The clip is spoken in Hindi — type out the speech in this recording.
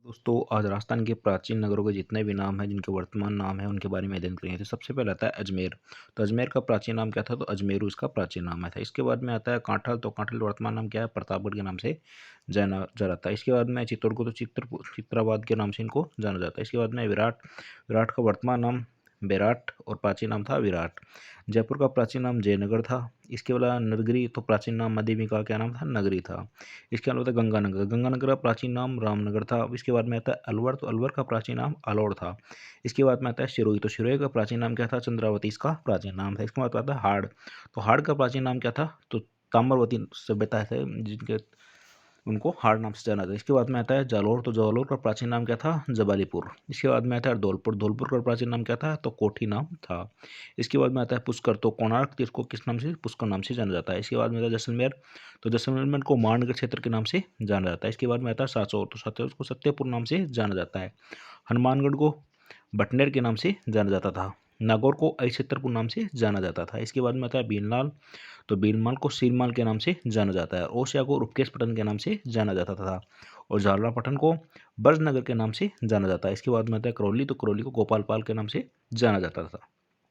दोस्तों आज राजस्थान के प्राचीन नगरों के जितने भी नाम हैं जिनके वर्तमान नाम है उनके बारे में अध्ययन करेंगे। तो सबसे पहले आता है अजमेर। तो अजमेर का प्राचीन नाम क्या था? तो अजमेरू इसका प्राचीन नाम है था। इसके बाद में आता है कांठल। तो कांठल का वर्तमान नाम क्या है? प्रतापगढ़ के नाम से जाना जाता है। इसके बाद में चित्तौड़ को तो चित्राबाद के नाम से इनको जाना जाता है। इसके बाद में विराट। विराट का वर्तमान नाम बेराट और प्राचीन नाम था विराट। जयपुर का प्राचीन नाम जयनगर था। इसके अलावा नगरी तो प्राचीन नाम मध्यमी का क्या नाम था? नगरी था। इसके अलावा था गंगानगर। गंगानगर का प्राचीन नाम रामनगर था। अब इसके बाद में आता है अलवर। तो अलवर का प्राचीन नाम अलोड़ था। इसके बाद में आता है सिरोही। तो सिरोही का प्राचीन नाम क्या था? चंद्रावती इसका प्राचीन नाम था। इसके बाद आता है हाड़। तो हाड़ का प्राचीन नाम क्या था? तो ताम्रवती सभ्यता है जिनके उनको हाड़ नाम से जाना जाता है। इसके बाद में आता है जालौर। तो जालौर का प्राचीन नाम क्या था? जबालीपुर। इसके बाद में आता है धौलपुर। धौलपुर का प्राचीन नाम क्या था? तो कोठी नाम था। इसके बाद में आता है पुष्कर। तो कोणार्क तीर्थ को किस नाम से? पुष्कर नाम से जाना जाता है। इसके बाद में आता है जैसलमेर। तो जैसलमेर को मानगढ़ क्षेत्र के नाम से जाना जाता है। इसके बाद में आता है साचौर। तो साचौर को सत्यपुर नाम से जाना जाता है। हनुमानगढ़ को बटनेर के नाम से जाना जाता था। नागौर को अहिछत्रपुर नाम से जाना जाता था। इसके बाद में आता है भीलमाल। तो भीलमाल को सीरमाल के नाम से जाना जाता है। ओसिया को रूपकेश पट्टन के नाम से जाना जाता था। और झालरापट्टन को ब्रजनगर के नाम से जाना जाता है। इसके बाद में आता है करौली। तो करौली को गोपालपाल के नाम से जाना जाता था।